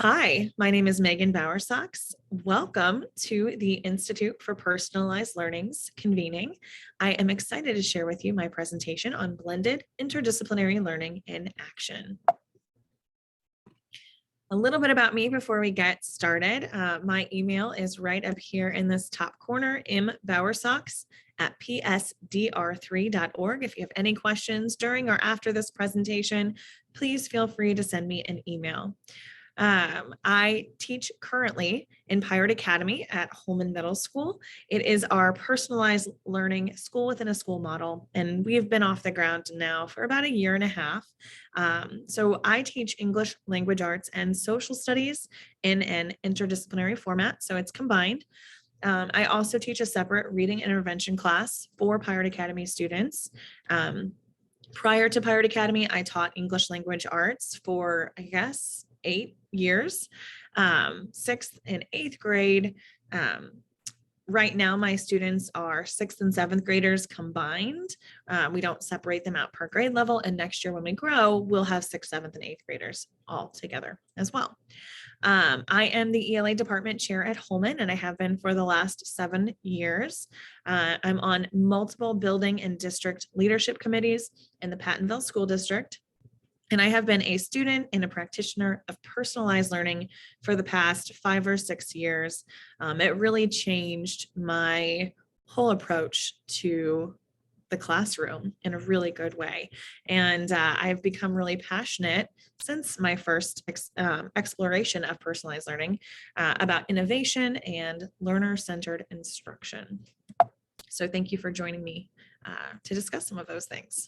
Hi, my name is Megan Bowersox. Welcome to the Institute for Personalized Learning's Convening. I am excited to share with you my presentation on blended interdisciplinary learning in action. A little bit about me before we get started. My email is right up here in this top corner, mbowersox@psdr3.org. If you have any questions during or after this presentation, please feel free to send me an email. I teach currently in Pirate Academy at Holman Middle School. It is our personalized learning school within a school model, and we've been off the ground now for about a year and a half. So I teach English language arts and social studies in an interdisciplinary format, so it's combined. I also teach a separate reading intervention class for Pirate Academy students. Prior to Pirate Academy, I taught English language arts for, 8 years, 6th and 8th grade. Right now, my students are 6th and 7th graders combined. We don't separate them out per grade level. And next year when we grow, we'll have 6th, 7th, and 8th graders all together as well. I am the ELA department chair at Holman, and I have been for the last 7 years. I'm on multiple building and district leadership committees in the Pattonville School District. And I have been a student and a practitioner of personalized learning for the past 5 or 6 years. It really changed my whole approach to the classroom in a really good way. And I've become really passionate since my first exploration of personalized learning about innovation and learner-centered instruction. So thank you for joining me to discuss some of those things.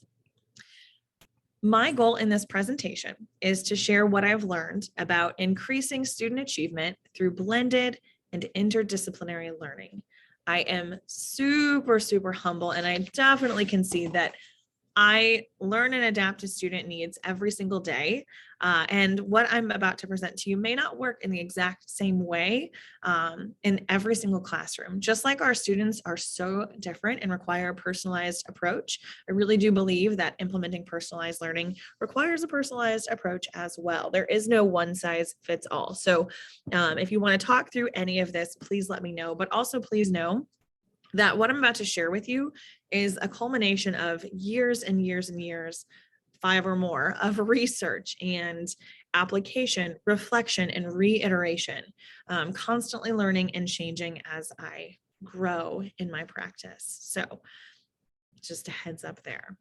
My goal in this presentation is to share what I've learned about increasing student achievement through blended and interdisciplinary learning. I am super, super humble, and I definitely can see that I learn and adapt to student needs every single day. And what I'm about to present to you may not work in the exact same way in every single classroom. Just like our students are so different and require a personalized approach, I really do believe that implementing personalized learning requires a personalized approach as well. There is no one size fits all. So if you want to talk through any of this, please let me know. But also please know that what I'm about to share with you is a culmination of years and years and years, 5 or more, of research and application, reflection, and reiteration, constantly learning and changing as I grow in my practice. So just a heads up there.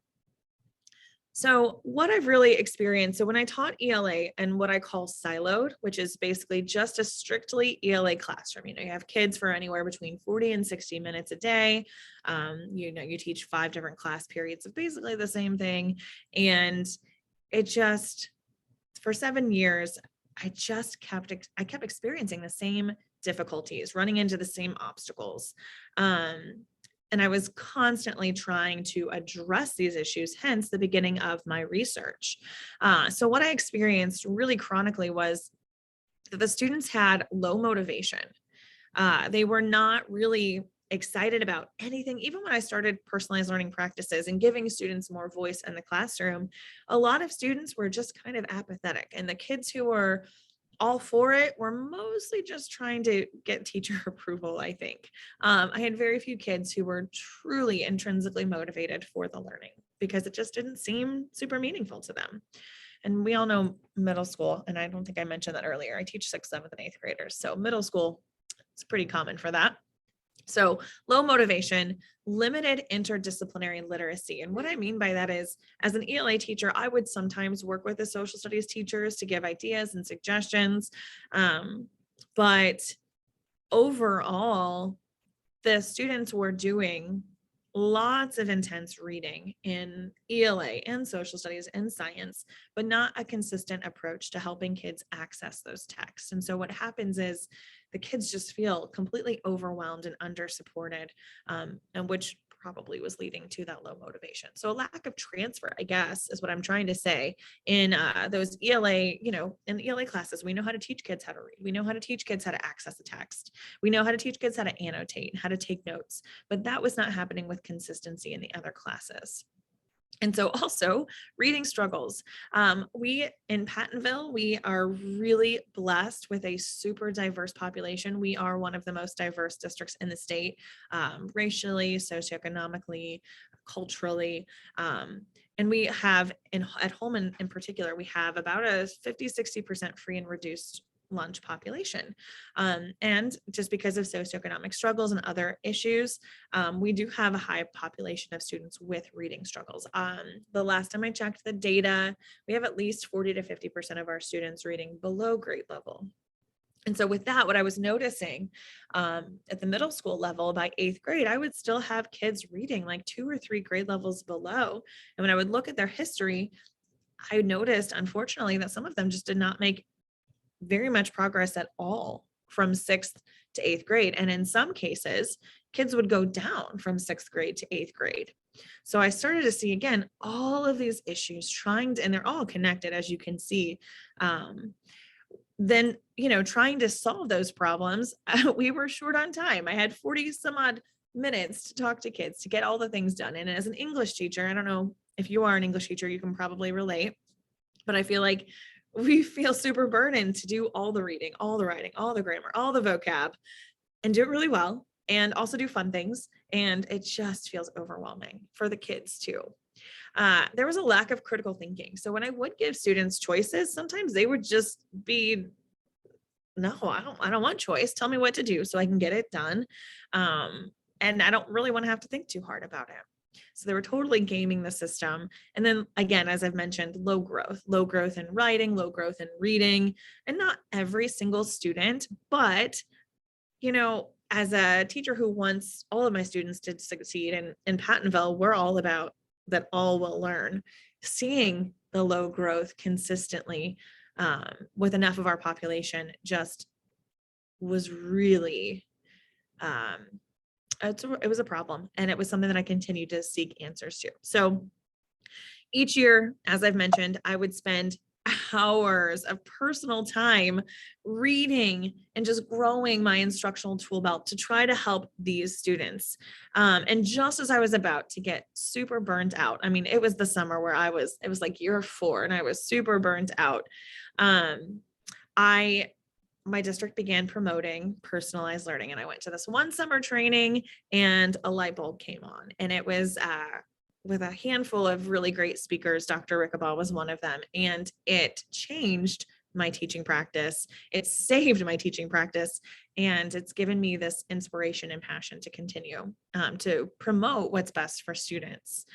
So what I've really experienced, so when I taught ELA and what I call siloed, which is basically just a strictly ELA classroom, you have kids for anywhere between 40 and 60 minutes a day. You teach 5 different class periods of basically the same thing. And it just, for 7 years, I kept experiencing the same difficulties, running into the same obstacles. And I was constantly trying to address these issues, hence the beginning of my research. So what I experienced really chronically was that the students had low motivation. They were not really excited about anything. Even when I started personalized learning practices and giving students more voice in the classroom, a lot of students were just kind of apathetic. And the kids who were all for it were mostly just trying to get teacher approval, I think. I had very few kids who were truly intrinsically motivated for the learning because it just didn't seem super meaningful to them. And we all know middle school, and I don't think I mentioned that earlier. I teach 6th, 7th, and 8th graders. So middle school, it's pretty common for that. So low motivation, limited interdisciplinary literacy. And what I mean by that is, as an ELA teacher, I would sometimes work with the social studies teachers to give ideas and suggestions. But overall, the students were doing lots of intense reading in ELA and social studies and science, but not a consistent approach to helping kids access those texts. And so what happens is the kids just feel completely overwhelmed and under-supported, and which probably was leading to that low motivation. So a lack of transfer, I guess, is what I'm trying to say in those ELA, in ELA classes. We know how to teach kids how to read. We know how to teach kids how to access the text. We know how to teach kids how to annotate and how to take notes, but that was not happening with consistency in the other classes. And so also reading struggles. We in Pattonville, we are really blessed with a super diverse population. We are one of the most diverse districts in the state, racially, socioeconomically, culturally. And we have at Holman in particular, we have about a 50-60% free and reduced lunch population. And just because of socioeconomic struggles and other issues, we do have a high population of students with reading struggles. The last time I checked the data, we have at least 40 to 50% of our students reading below grade level. And so with that, what I was noticing at the middle school level, by 8th grade, I would still have kids reading like 2 or 3 grade levels below. And when I would look at their history, I noticed, unfortunately, that some of them just did not make very much progress at all from 6th to 8th grade. And in some cases, kids would go down from 6th grade to 8th grade. So I started to see, again, all of these issues and they're all connected, as you can see. Then, trying to solve those problems, we were short on time. I had 40 some odd minutes to talk to kids to get all the things done. And as an English teacher, I don't know if you are an English teacher, you can probably relate, but I feel like we feel super burdened to do all the reading, all the writing, all the grammar, all the vocab, and do it really well, and also do fun things. And it just feels overwhelming for the kids too. There was a lack of critical thinking. So when I would give students choices, sometimes they would just be, no, I don't want choice. Tell me what to do so I can get it done. And I don't really want to have to think too hard about it. So they were totally gaming the system. And then again, as I've mentioned, low growth in writing, low growth in reading, and not every single student, but, as a teacher who wants all of my students to succeed, and in Pattonville, we're all about that all will learn. Seeing the low growth consistently with enough of our population just was really, it was a problem, and it was something that I continued to seek answers to. So each year, as I've mentioned, I would spend hours of personal time reading and just growing my instructional tool belt to try to help these students. And just as I was about to get super burnt out, I mean, it was the summer where it was like year 4 and I was super burnt out. My district began promoting personalized learning, and I went to this one summer training and a light bulb came on, and it was with a handful of really great speakers. Dr. Rickabaugh was one of them, and it changed my teaching practice. It saved my teaching practice, and it's given me this inspiration and passion to continue to promote what's best for students.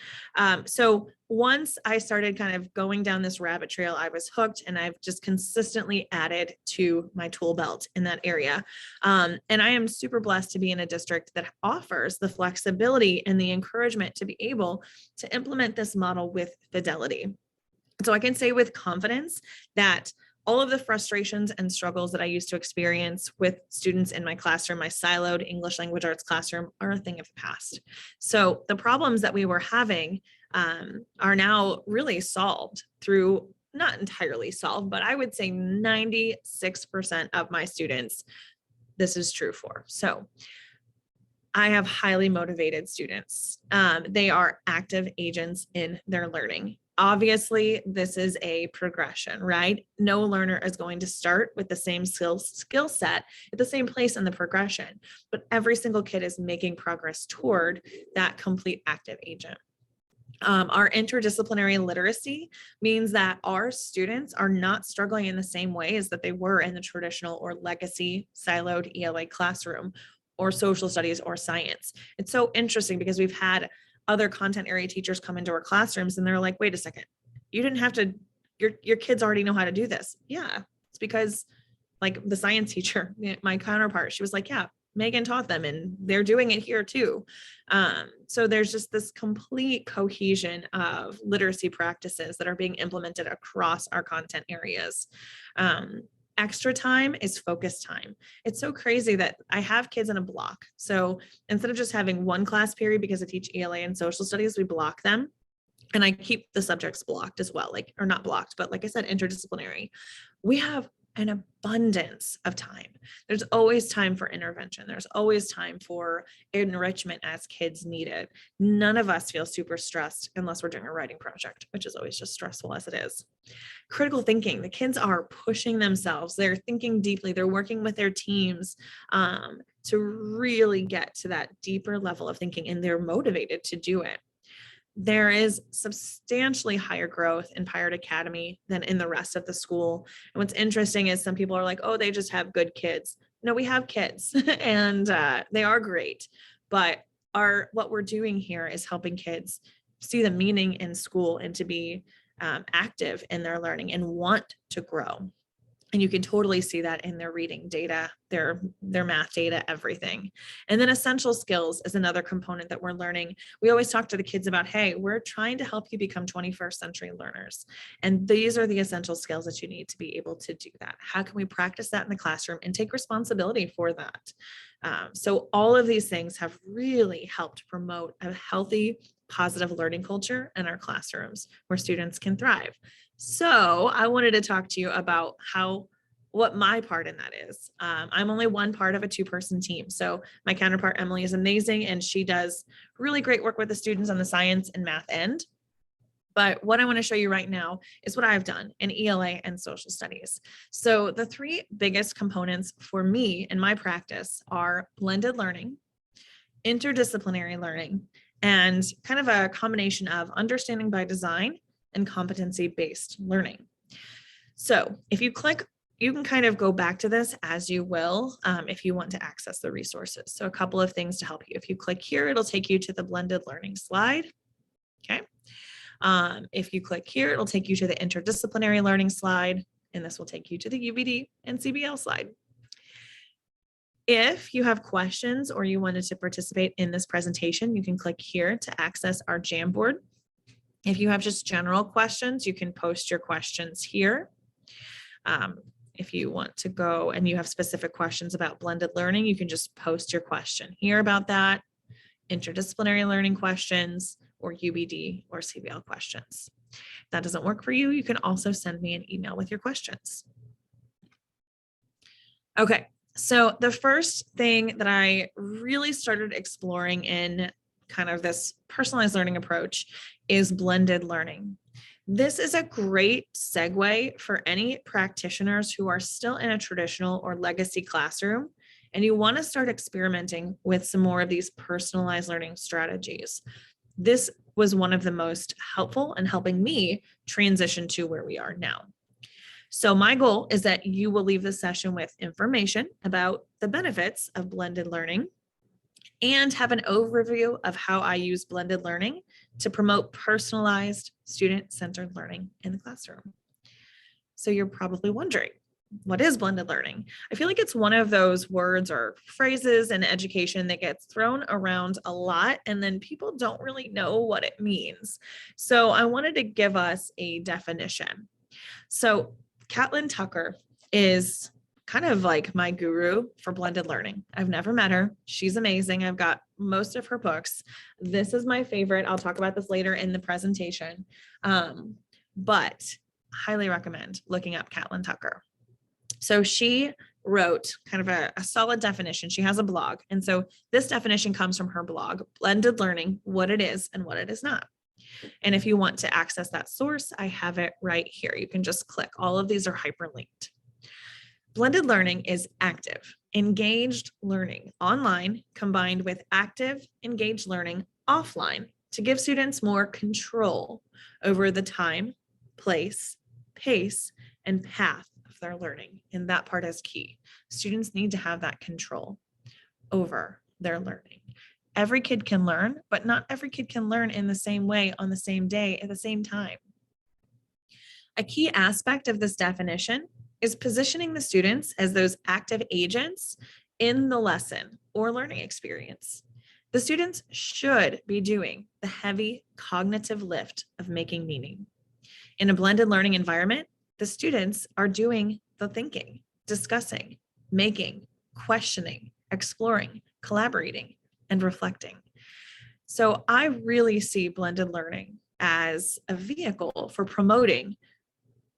So once I started kind of going down this rabbit trail, I was hooked, and I've just consistently added to my tool belt in that area. And I am super blessed to be in a district that offers the flexibility and the encouragement to be able to implement this model with fidelity. So I can say with confidence that all of the frustrations and struggles that I used to experience with students in my classroom, my siloed English language arts classroom, are a thing of the past. So the problems that we were having are now really solved through, not entirely solved, but I would say 96% of my students, this is true for. So I have highly motivated students. They are active agents in their learning. Obviously, this is a progression, right? No learner is going to start with the same skill set at the same place in the progression, but every single kid is making progress toward that complete active agent. Our interdisciplinary literacy means that our students are not struggling in the same way as that they were in the traditional or legacy siloed ELA classroom or social studies or science. It's so interesting because we've had other content area teachers come into our classrooms and they're like, wait a second, you didn't have to, your kids already know how to do this. Yeah, it's because like the science teacher, my counterpart, she was like, yeah, Megan taught them and they're doing it here too. So there's just this complete cohesion of literacy practices that are being implemented across our content areas. Extra time is focus time. It's so crazy that I have kids in a block. So instead of just having one class period, because I teach ELA and social studies, we block them. And I keep the subjects blocked as well, or not blocked, but like I said, interdisciplinary. We have an abundance of time. There's always time for intervention. There's always time for enrichment as kids need it. None of us feel super stressed unless we're doing a writing project, which is always just stressful as it is. Critical thinking, the kids are pushing themselves. They're thinking deeply. They're working with their teams to really get to that deeper level of thinking, and they're motivated to do it. There is substantially higher growth in Pirate Academy than in the rest of the school. And what's interesting is some people are like, oh, they just have good kids. No, we have kids and they are great. But what we're doing here is helping kids see the meaning in school and to be active in their learning and want to grow. And you can totally see that in their reading data, their math data, everything. And then essential skills is another component that we're learning. We always talk to the kids about, hey, we're trying to help you become 21st century learners. And these are the essential skills that you need to be able to do that. How can we practice that in the classroom and take responsibility for that? So all of these things have really helped promote a healthy, positive learning culture in our classrooms where students can thrive. So I wanted to talk to you about what my part in that is. I'm only one part of a 2-person team. So my counterpart, Emily, is amazing, and she does really great work with the students on the science and math end. But what I want to show you right now is what I've done in ELA and social studies. So the 3 biggest components for me in my practice are blended learning, interdisciplinary learning, and kind of a combination of understanding by design and competency-based learning. So if you click, you can kind of go back to this as you will if you want to access the resources. So a couple of things to help you. If you click here, it'll take you to the blended learning slide. Okay. If you click here, it'll take you to the interdisciplinary learning slide, and this will take you to the UBD and CBL slide. If you have questions or you wanted to participate in this presentation, you can click here to access our Jamboard. If you have just general questions, you can post your questions here. If you want to go and you have specific questions about blended learning, you can just post your question here about that, interdisciplinary learning questions, or UBD or CBL questions. If that doesn't work for you, you can also send me an email with your questions. Okay, so the first thing that I really started exploring in kind of this personalized learning approach is blended learning. This is a great segue for any practitioners who are still in a traditional or legacy classroom and you want to start experimenting with some more of these personalized learning strategies. This was one of the most helpful in helping me transition to where we are now. So my goal is that you will leave the session with information about the benefits of blended learning and have an overview of how I use blended learning to promote personalized student-centered learning in the classroom. So you're probably wondering, what is blended learning? I feel like it's one of those words or phrases in education that gets thrown around a lot, and then people don't really know what it means. So I wanted to give us a definition. So Catelyn Tucker is kind of like my guru for blended learning. I've never met her. She's amazing. I've got most of her books. This is my favorite. I'll talk about this later in the presentation. But highly recommend looking up Catelyn Tucker. So she wrote kind of a solid definition. She has a blog. And so this definition comes from her blog, Blended Learning, what it is and what it is not. And if you want to access that source, I have it right here. You can just click. All of these are hyperlinked. Blended learning is active, engaged learning online combined with active, engaged learning offline to give students more control over the time, place, pace, and path of their learning. And that part is key. Students need to have that control over their learning. Every kid can learn, but not every kid can learn in the same way on the same day at the same time. A key aspect of this definition is positioning the students as those active agents in the lesson or learning experience. The students should be doing the heavy cognitive lift of making meaning. In a blended learning environment, the students are doing the thinking, discussing, making, questioning, exploring, collaborating, and reflecting. So I really see blended learning as a vehicle for promoting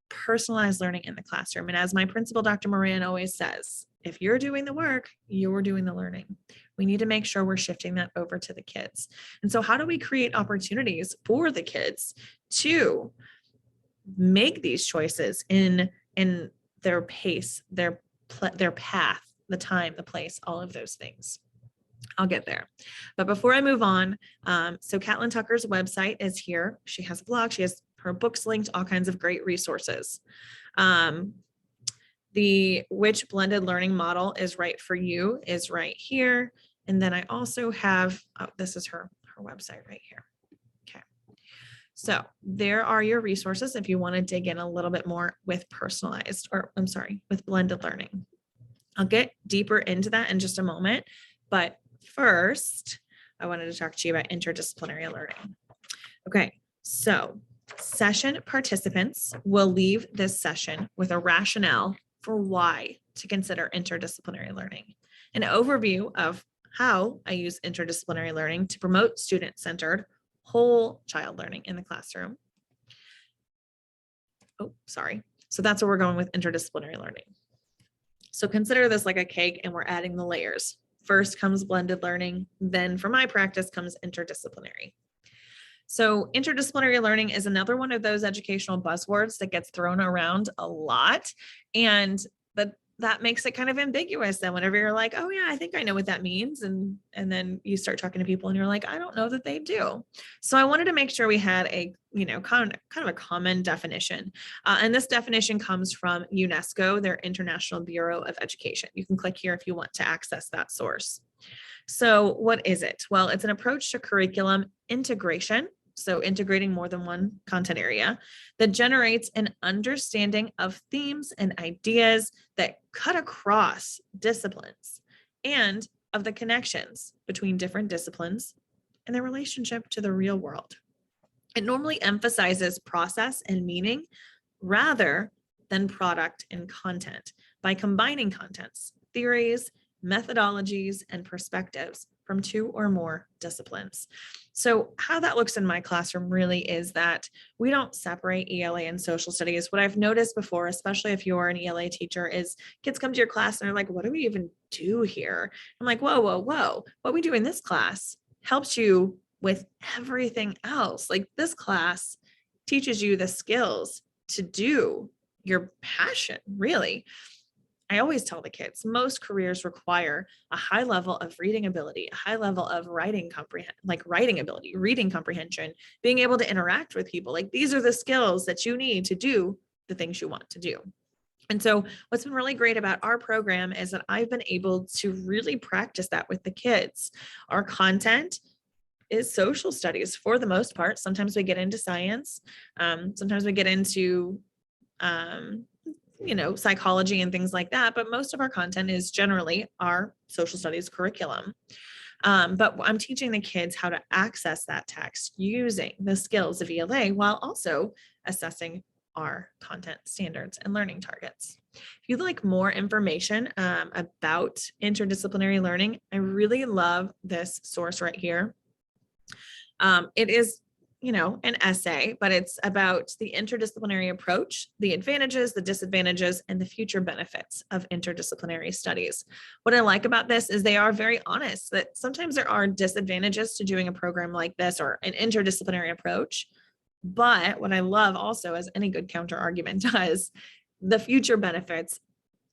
personalized learning in the classroom. And as my principal, Dr. Moran, always says, if you're doing the work, you're doing the learning. We need to make sure we're shifting that over to the kids. And so how do we create opportunities for the kids to make these choices in their pace, their path, the time, the place, all of those things? I'll get there. But before I move on, so Catelyn Tucker's website is here. She has a blog. She has her books linked, all kinds of great resources. The which blended learning model is right for you is right here. And then I also have, this is her website right here. Okay. So there are your resources if you want to dig in a little bit more with with blended learning. I'll get deeper into that in just a moment. But first, I wanted to talk to you about interdisciplinary learning. Okay, so session participants will leave this session with a rationale for why to consider interdisciplinary learning, an overview of how I use interdisciplinary learning to promote student-centered whole child learning in the classroom. So that's where we're going with interdisciplinary learning. So consider this like a cake and we're adding the layers. First comes blended learning, then for my practice comes interdisciplinary. So interdisciplinary learning is another one of those educational buzzwords that gets thrown around a lot. And that makes it kind of ambiguous then whenever you're like, oh yeah, I think I know what that means. And then you start talking to people and you're like, I don't know that they do. So I wanted to make sure we had a, kind of a common definition. And this definition comes from UNESCO, their International Bureau of Education. You can click here if you want to access that source. So what is it? Well, it's an approach to curriculum integration. So integrating more than one content area that generates an understanding of themes and ideas that cut across disciplines and of the connections between different disciplines and their relationship to the real world. It normally emphasizes process and meaning rather than product and content by combining contents, theories, methodologies, and perspectives from two or more disciplines. So how that looks in my classroom really is that we don't separate ELA and social studies. What I've noticed before, especially if you're an ELA teacher, is kids come to your class and they're like, what do we even do here? I'm like, whoa. What we do in this class helps you with everything else. Like this class teaches you the skills to do your passion, really. I always tell the kids, most careers require a high level of reading ability, a high level of writing ability, reading comprehension, being able to interact with people. Like these are the skills that you need to do the things you want to do. And so what's been really great about our program is that I've been able to really practice that with the kids. Our content is social studies for the most part. Sometimes we get into science. Sometimes we get into psychology and things like that. But most of our content is generally our social studies curriculum. But I'm teaching the kids how to access that text using the skills of ELA while also assessing our content standards and learning targets. If you'd like more information about interdisciplinary learning, I really love this source right here. It is an essay, but it's about the interdisciplinary approach, the advantages, the disadvantages, and the future benefits of interdisciplinary studies. What I like about this is they are very honest that sometimes there are disadvantages to doing a program like this or an interdisciplinary approach. But what I love also, as any good counter argument does, the future benefits,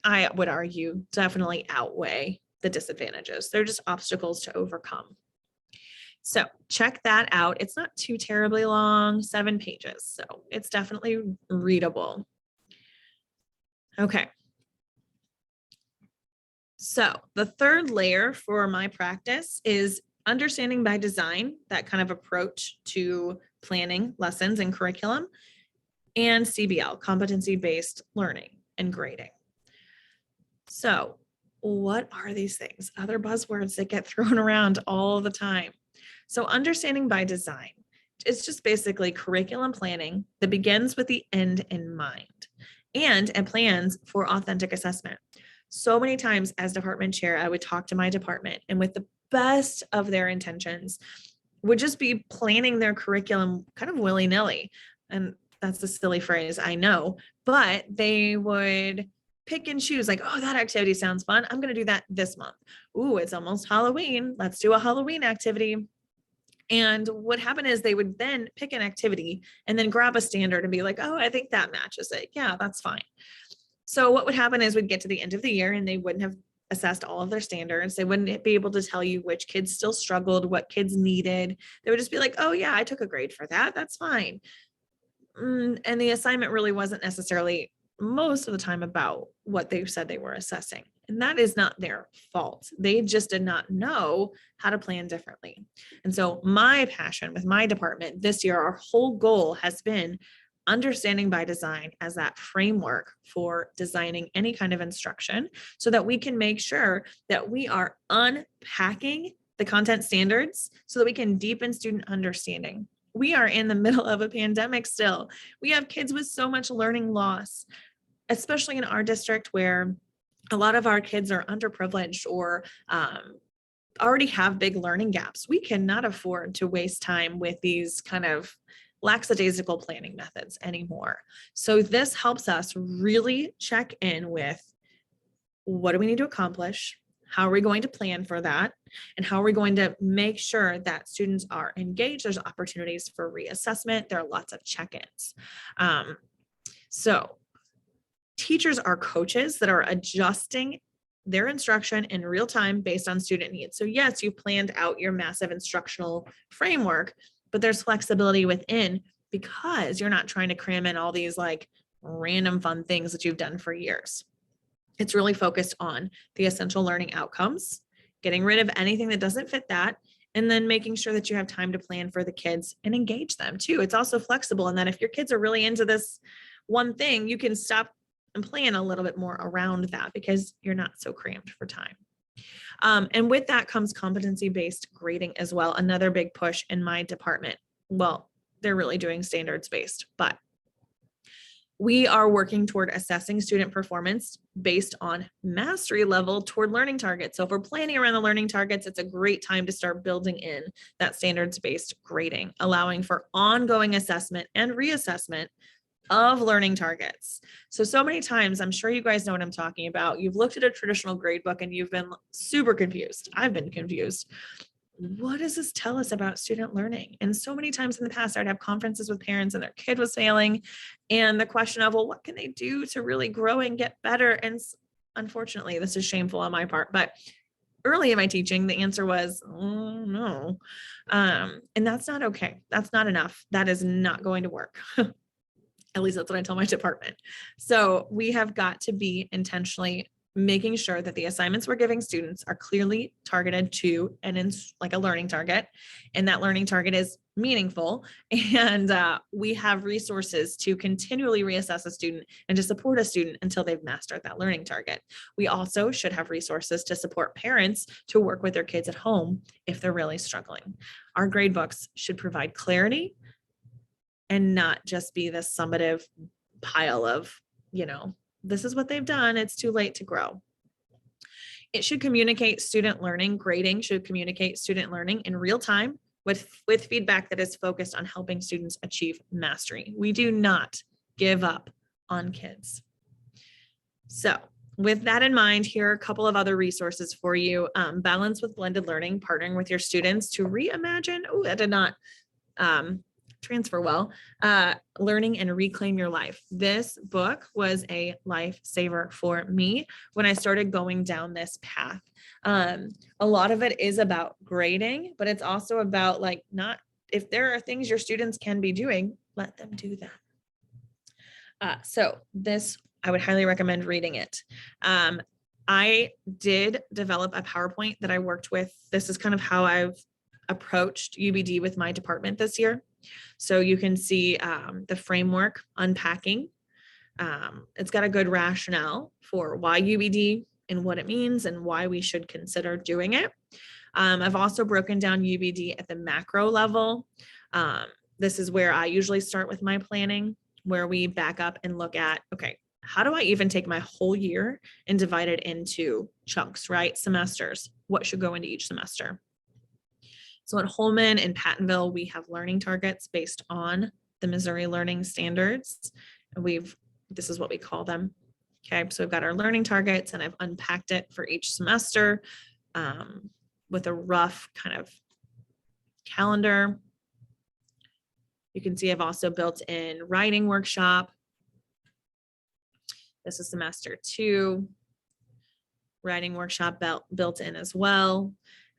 I would argue, definitely outweigh the disadvantages. They're just obstacles to overcome. So check that out. It's not too terribly long, 7 pages. So it's definitely readable. Okay. So the third layer for my practice is understanding by design, that kind of approach to planning lessons and curriculum, and CBL, competency-based learning and grading. So what are these things? Other buzzwords that get thrown around all the time. So understanding by design is just basically curriculum planning that begins with the end in mind and plans for authentic assessment. So many times as department chair, I would talk to my department and with the best of their intentions would just be planning their curriculum kind of willy-nilly. And that's a silly phrase, I know, but they would pick and choose, like, oh, that activity sounds fun. I'm going to do that this month. Ooh, it's almost Halloween. Let's do a Halloween activity. And what happened is they would then pick an activity and then grab a standard and be like, oh, I think that matches it. Yeah, that's fine. So what would happen is we'd get to the end of the year and they wouldn't have assessed all of their standards. They wouldn't be able to tell you which kids still struggled, what kids needed. They would just be like, oh yeah, I took a grade for that. That's fine. And the assignment really wasn't necessarily most of the time about what they said they were assessing. And that is not their fault. They just did not know how to plan differently. And so my passion with my department this year, our whole goal has been understanding by design as that framework for designing any kind of instruction so that we can make sure that we are unpacking the content standards so that we can deepen student understanding. We are in the middle of a pandemic still. We have kids with so much learning loss, especially in our district where a lot of our kids are underprivileged or already have big learning gaps. We cannot afford to waste time with these kind of lackadaisical planning methods anymore. So this helps us really check in with what do we need to accomplish? How are we going to plan for that? And how are we going to make sure that students are engaged? There's opportunities for reassessment. There are lots of check-ins. So teachers are coaches that are adjusting their instruction in real time based on student needs. So yes, you've planned out your massive instructional framework, but there's flexibility within because you're not trying to cram in all these like random fun things that you've done for years. It's really focused on the essential learning outcomes, getting rid of anything that doesn't fit that, and then making sure that you have time to plan for the kids and engage them too. It's also flexible in that if your kids are really into this one thing, you can stop and plan a little bit more around that because you're not so cramped for time. And with that comes competency-based grading as well, another big push in my department. Well, they're really doing standards-based, but we are working toward assessing student performance based on mastery level toward learning targets. So if we're planning around the learning targets, it's a great time to start building in that standards-based grading, allowing for ongoing assessment and reassessment of learning targets. So many times, I'm sure you guys know what I'm talking about. You've looked at a traditional grade book and you've been super confused. I've been confused. What does this tell us about student learning? And so many times in the past, I'd have conferences with parents and their kid was failing. And the question of, well, what can they do to really grow and get better? And unfortunately, this is shameful on my part, but early in my teaching, the answer was, oh, no. And that's not okay. That's not enough. That is not going to work. At least that's what I tell my department. So we have got to be intentionally making sure that the assignments we're giving students are clearly targeted to like a learning target, and that learning target is meaningful. And we have resources to continually reassess a student and to support a student until they've mastered that learning target. We also should have resources to support parents to work with their kids at home if they're really struggling. Our grade books should provide clarity and not just be this summative pile of, this is what they've done. It's too late to grow. It should communicate student learning. Grading should communicate student learning in real time with feedback that is focused on helping students achieve mastery. We do not give up on kids. So with that in mind, here are a couple of other resources for you. Balance with blended learning, partnering with your students to reimagine. Oh, that did not transfer well. Learning and Reclaim Your Life. This book was a lifesaver for me when I started going down this path. A lot of it is about grading, but it's also about not, if there are things your students can be doing, let them do that. So this, I would highly recommend reading it. I did develop a PowerPoint that I worked with. This is kind of how I've approached UBD with my department this year. So you can see the framework unpacking. It's got a good rationale for why UBD and what it means and why we should consider doing it. I've also broken down UBD at the macro level. This is where I usually start with my planning, where we back up and look at, okay, how do I even take my whole year and divide it into chunks, right? Semesters. What should go into each semester? So at Holman and Pattonville, we have learning targets based on the Missouri Learning Standards. We've This is what we call them. Okay, so we've got our learning targets, and I've unpacked it for each semester with a rough kind of calendar. You can see I've also built in writing workshop. This is semester 2. Writing workshop built in as well.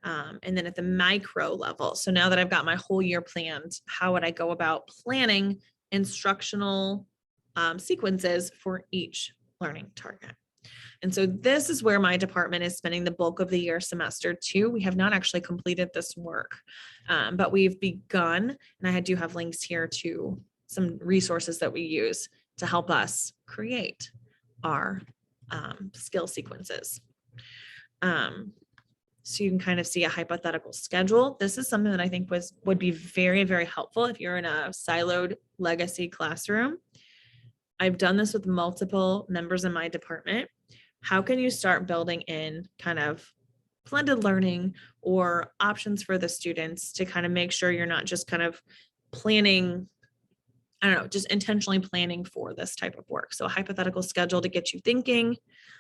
And then at the micro level, so now that I've got my whole year planned, how would I go about planning instructional sequences for each learning target? And so this is where my department is spending the bulk of the year, semester 2. We have not actually completed this work, but we've begun, and I do have links here to some resources that we use to help us create our skill sequences. So you can kind of see a hypothetical schedule. This is something that I think would be very, very helpful if you're in a siloed legacy classroom. I've done this with multiple members in my department. How can you start building in kind of blended learning or options for the students to kind of make sure you're not just kind of planning, I don't know, just intentionally planning for this type of work. So a hypothetical schedule to get you thinking.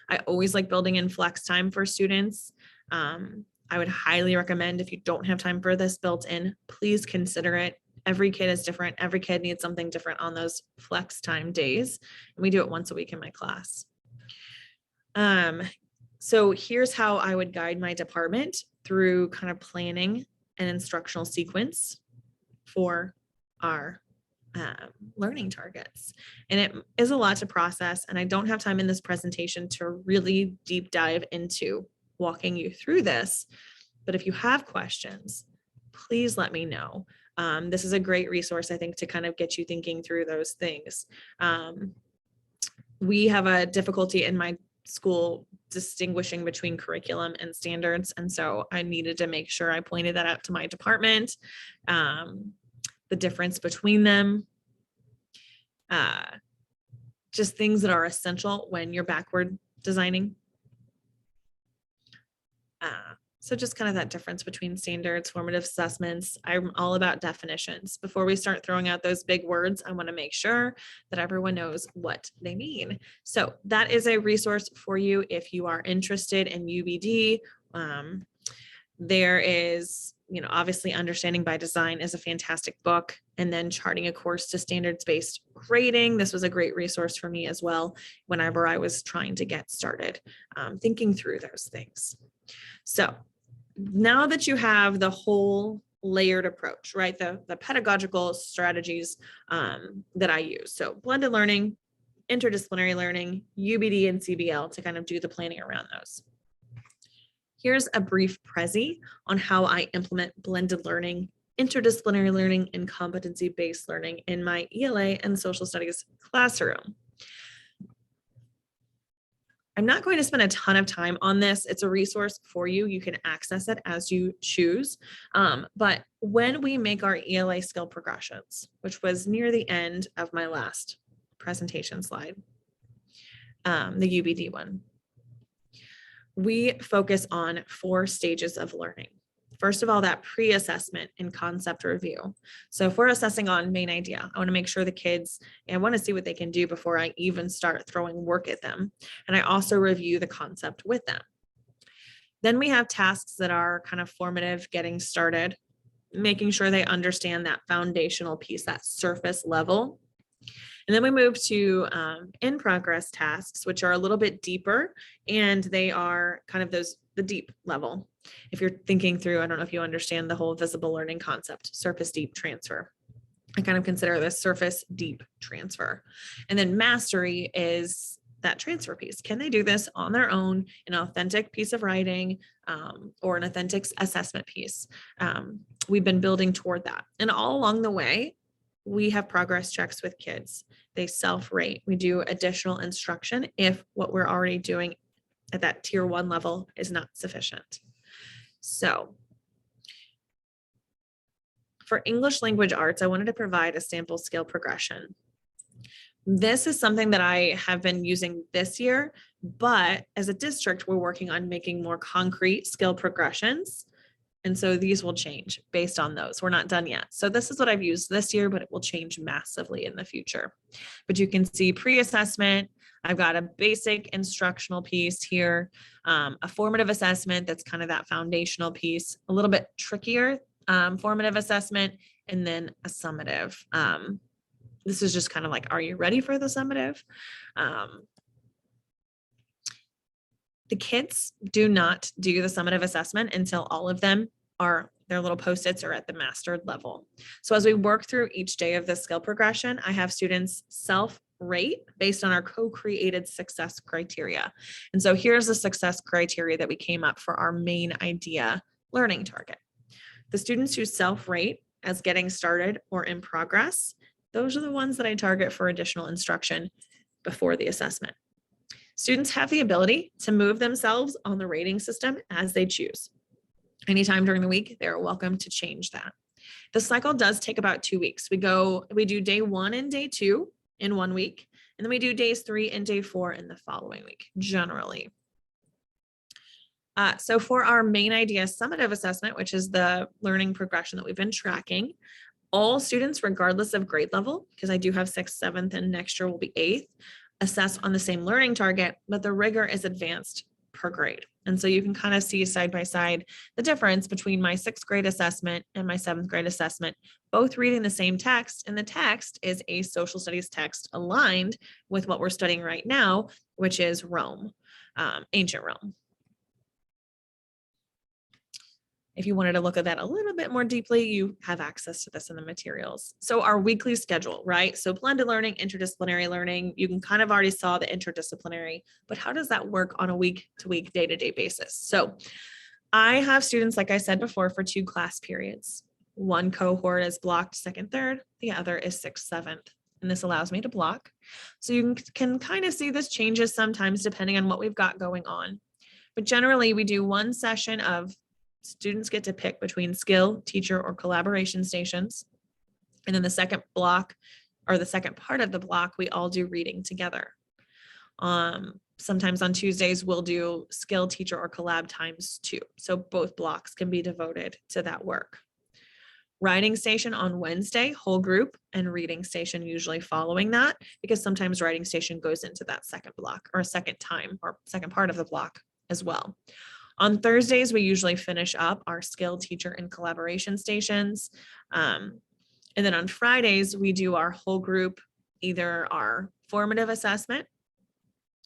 I always like building in flex time for students. I would highly recommend, if you don't have time for this built in, please consider it. Every kid is different. Every kid needs something different on those flex time days. And we do it once a week in my class. So here's how I would guide my department through kind of planning an instructional sequence for our learning targets. And it is a lot to process, and I don't have time in this presentation to really deep dive into walking you through this. But if you have questions, please let me know. This is a great resource, I think, to kind of get you thinking through those things. We have a difficulty in my school distinguishing between curriculum and standards. And so I needed to make sure I pointed that out to my department, the difference between them, just things that are essential when you're backward designing. So just kind of that difference between standards, formative assessments. I'm all about definitions. Before we start throwing out those big words, I want to make sure that everyone knows what they mean. So that is a resource for you if you are interested in UBD. There is, obviously Understanding by Design is a fantastic book. And then Charting a Course to Standards-Based Grading. This was a great resource for me as well whenever I was trying to get started, thinking through those things. So now that you have the whole layered approach, right? The pedagogical strategies that I use. So blended learning, interdisciplinary learning, UBD, and CBL to kind of do the planning around those. Here's a brief prezi on how I implement blended learning, interdisciplinary learning, and competency-based learning in my ELA and social studies classroom. I'm not going to spend a ton of time on this. It's a resource for you. You can access it as you choose. But when we make our ELA skill progressions, which was near the end of my last presentation slide, the UBD one, we focus on 4 stages of learning. First of all, that pre-assessment and concept review. So if we're assessing on main idea, I want to make sure the kids, I want to see what they can do before I even start throwing work at them. And I also review the concept with them. Then we have tasks that are kind of formative, getting started, making sure they understand that foundational piece, that surface level. And then we move to in-progress tasks, which are a little bit deeper, and they are kind of the deep level. If you're thinking through, I don't know if you understand the whole visible learning concept, surface deep transfer. I kind of consider this surface deep transfer. And then mastery is that transfer piece. Can they do this on their own, an authentic piece of writing or an authentic assessment piece? We've been building toward that. And all along the way, we have progress checks with kids. They self-rate. We do additional instruction if what we're already doing at that tier 1 level is not sufficient. So for English language arts, I wanted to provide a sample skill progression. This is something that I have been using this year, but as a district, we're working on making more concrete skill progressions And so these will change based on those. We're not done yet. So this is what I've used this year, but it will change massively in the future. But you can see pre-assessment. I've got a basic instructional piece here, a formative assessment that's kind of that foundational piece, a little bit trickier formative assessment, and then a summative. This is just kind of like, are you ready for the summative? The kids do not do the summative assessment until all of them are, their little post-its are at the mastered level. So as we work through each day of the skill progression, I have students self-rate based on our co-created success criteria. And so here's the success criteria that we came up for our main idea learning target. The students who self-rate as getting started or in progress, those are the ones that I target for additional instruction before the assessment. Students have the ability to move themselves on the rating system as they choose. Anytime during the week, they're welcome to change that. The cycle does take about 2 weeks. We do day 1 and day 2 in 1 week, and then we do days 3 and day 4 in the following week, generally. So for our main idea summative assessment, which is the learning progression that we've been tracking, all students, regardless of grade level, because I do have 6th, 7th, and next year will be 8th, assess on the same learning target, but the rigor is advanced per grade. And so you can kind of see side by side the difference between my 6th grade assessment and my 7th grade assessment, both reading the same text, and the text is a social studies text aligned with what we're studying right now, which is Rome, ancient Rome. If you wanted to look at that a little bit more deeply, you have access to this in the materials. So our weekly schedule, right? So blended learning, interdisciplinary learning, you can kind of already saw the interdisciplinary, but how does that work on a week-to-week, day-to-day basis? So I have students, like I said before, for 2 class periods. One cohort is blocked 2nd, 3rd, the other is 6th, 7th. And this allows me to block. So you can kind of see this changes sometimes depending on what we've got going on. But generally we do 1 session of students get to pick between skill, teacher, or collaboration stations. And then the second block, or the second part of the block, we all do reading together. Sometimes on Tuesdays, we'll do skill, teacher, or collab times 2. So both blocks can be devoted to that work. Writing station on Wednesday, whole group, and reading station usually following that, because sometimes writing station goes into that second block or a second time or second part of the block as well. On Thursdays, we usually finish up our skill, teacher, and collaboration stations. And then on Fridays, we do our whole group, either our formative assessment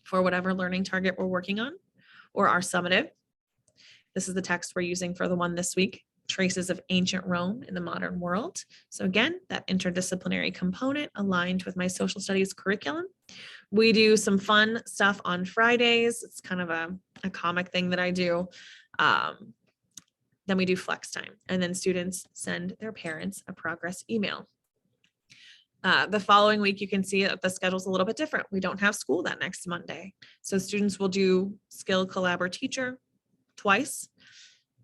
for whatever learning target we're working on, or our summative. This is the text we're using for the one this week, Traces of Ancient Rome in the Modern World. So again, that interdisciplinary component aligned with my social studies curriculum. We do some fun stuff on Fridays. It's kind of a comic thing that I do. Then we do flex time, and then students send their parents a progress email. The following week, you can see that the schedule's a little bit different. We don't have school that next Monday. So students will do skill, collab, or teacher twice.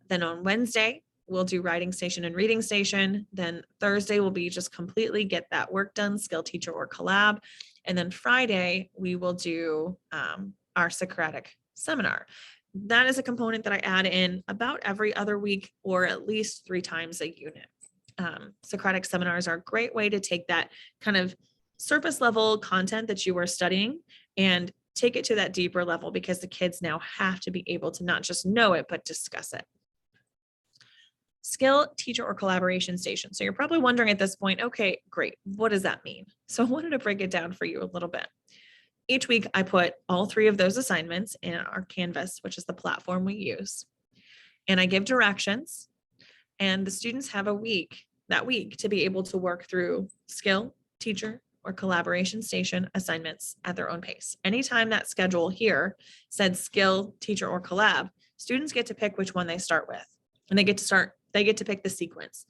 Then on Wednesday, we'll do writing station and reading station. Then Thursday will be just completely get that work done, skill, teacher, or collab. And then Friday, we will do our Socratic seminar. That is a component that I add in about every other week, or at least 3 times a unit. Socratic seminars are a great way to take that kind of surface level content that you are studying and take it to that deeper level, because the kids now have to be able to not just know it, but discuss it. Skill, teacher, or collaboration station. So you're probably wondering at this point, okay, great. What does that mean? So I wanted to break it down for you a little bit. Each week I put all 3 of those assignments in our Canvas, which is the platform we use. And I give directions, and the students have that week to be able to work through skill, teacher, or collaboration station assignments at their own pace. Anytime that schedule here said skill, teacher, or collab, students get to pick which one they start with. And they get to pick the sequence.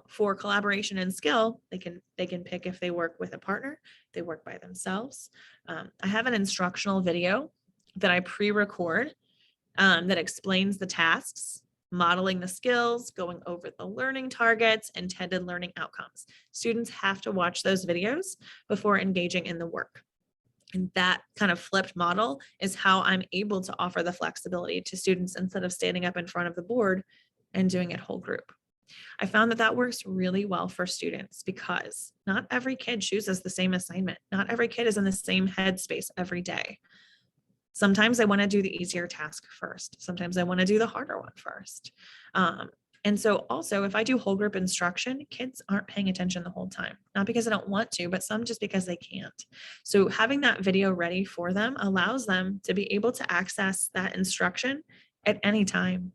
For collaboration and skill, they can pick if they work with a partner, if they work by themselves. I have an instructional video that I pre-record that explains the tasks, modeling the skills, going over the learning targets, intended learning outcomes. Students have to watch those videos before engaging in the work. And that kind of flipped model is how I'm able to offer the flexibility to students. Instead of standing up in front of the board, and doing it whole group. I found that that works really well for students because not every kid chooses the same assignment. Not every kid is in the same headspace every day. Sometimes I want to do the easier task first. Sometimes I want to do the harder one first. And so also, if I do whole group instruction, kids aren't paying attention the whole time, not because I don't want to, but some just because they can't. So having that video ready for them allows them to be able to access that instruction at any time.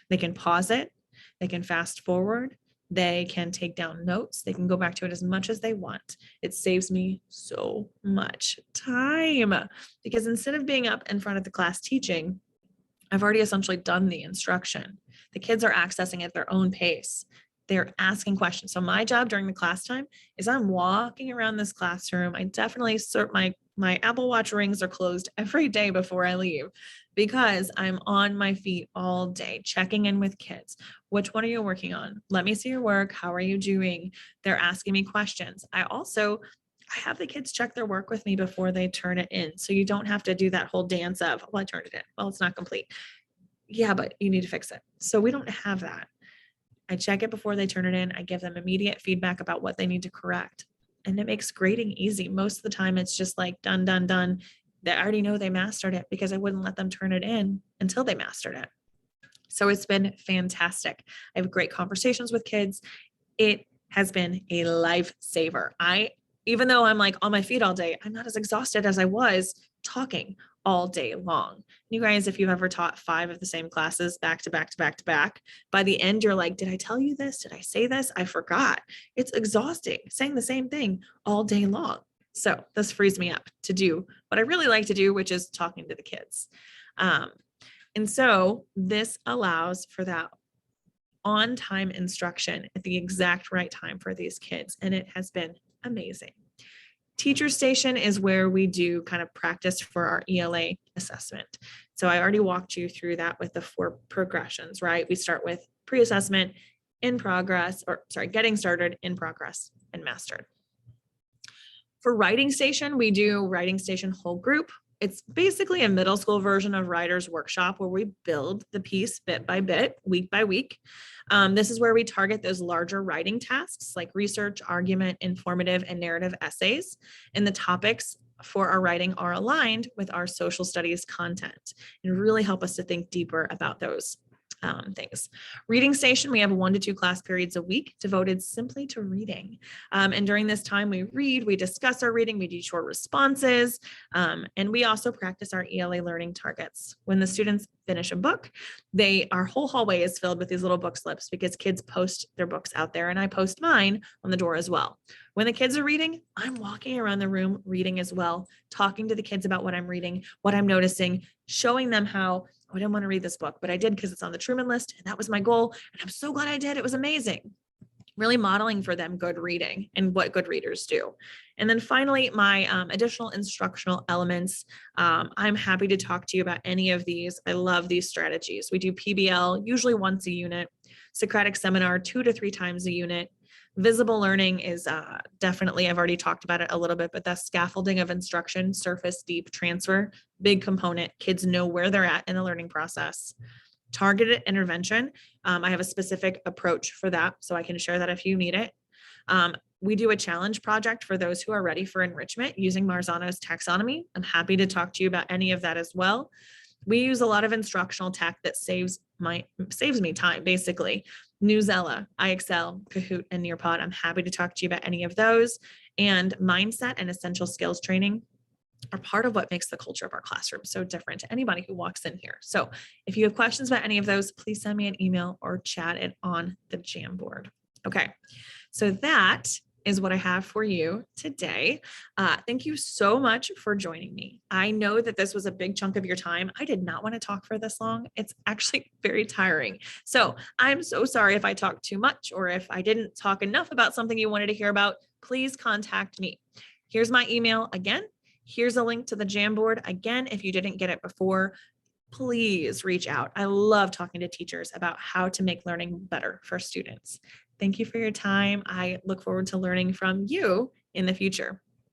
They can pause it, they can fast forward, they can take down notes, they can go back to it as much as they want. It saves me so much time because instead of being up in front of the class teaching, I've already essentially done the instruction. The kids are accessing at their own pace. They're asking questions. So my job during the class time is I'm walking around this classroom. I definitely my Apple Watch rings are closed every day before I leave because I'm on my feet all day, checking in with kids. Which one are you working on? Let me see your work. How are you doing? They're asking me questions. I have the kids check their work with me before they turn it in. So you don't have to do that whole dance of, well, I turned it in. Well, it's not complete. Yeah, but you need to fix it. So we don't have that. I check it before they turn it in. I give them immediate feedback about what they need to correct. And it makes grading easy. Most of the time, it's just like done, done, done. They already know they mastered it because I wouldn't let them turn it in until they mastered it. So it's been fantastic. I have great conversations with kids. It has been a lifesaver. Even though I'm like on my feet all day, I'm not as exhausted as I was talking all day long. You guys, if you've ever taught 5 of the same classes back to back to back to back, by the end, you're like, did I tell you this? Did I say this? I forgot. It's exhausting saying the same thing all day long. So this frees me up to do what I really like to do, which is talking to the kids. And so this allows for that on-time instruction at the exact right time for these kids. And it has been amazing. Teacher Station is where we do kind of practice for our ELA assessment. So I already walked you through that with the 4 progressions, right? We start with pre-assessment, in progress, getting started, in progress, and mastered. For Writing Station, we do Writing Station whole group. It's basically a middle school version of Writer's Workshop where we build the piece bit by bit, week by week. This is where we target those larger writing tasks like research, argument, informative, and narrative essays. And the topics for our writing are aligned with our social studies content and really help us to think deeper about those things. Reading Station, we have 1 to 2 class periods a week devoted simply to reading. And during this time, we read, we discuss our reading, we do short responses, and we also practice our ELA learning targets. When the students finish a book, our whole hallway is filled with these little book slips because kids post their books out there and I post mine on the door as well. When the kids are reading, I'm walking around the room reading as well, talking to the kids about what I'm reading, what I'm noticing, showing them how, I didn't want to read this book, but I did because it's on the Truman list and that was my goal. And I'm so glad I did. It was amazing. Really modeling for them good reading and what good readers do. And then finally, my additional instructional elements. I'm happy to talk to you about any of these. I love these strategies. We do PBL usually once a unit, Socratic seminar 2 to 3 times a unit. Visible learning is definitely, I've already talked about it a little bit, but that's scaffolding of instruction, surface, deep, transfer, big component. Kids know where they're at in the learning process. Targeted intervention. I have a specific approach for that, so I can share that if you need it. We do a challenge project for those who are ready for enrichment using Marzano's taxonomy. I'm happy to talk to you about any of that as well. We use a lot of instructional tech that saves me time, basically. Newsella, iExcel, Kahoot, and Nearpod. I'm happy to talk to you about any of those. And mindset and essential skills training are part of what makes the culture of our classroom so different to anybody who walks in here. So if you have questions about any of those, please send me an email or chat it on the Jamboard. Okay, so that is what I have for you today. Thank you so much for joining me. I know that this was a big chunk of your time. I did not want to talk for this long. It's actually very tiring. So I'm so sorry if I talked too much or if I didn't talk enough about something you wanted to hear about. Please contact me. Here's my email again. Here's a link to the Jamboard. Again, if you didn't get it before, please reach out. I love talking to teachers about how to make learning better for students. Thank you for your time. I look forward to learning from you in the future.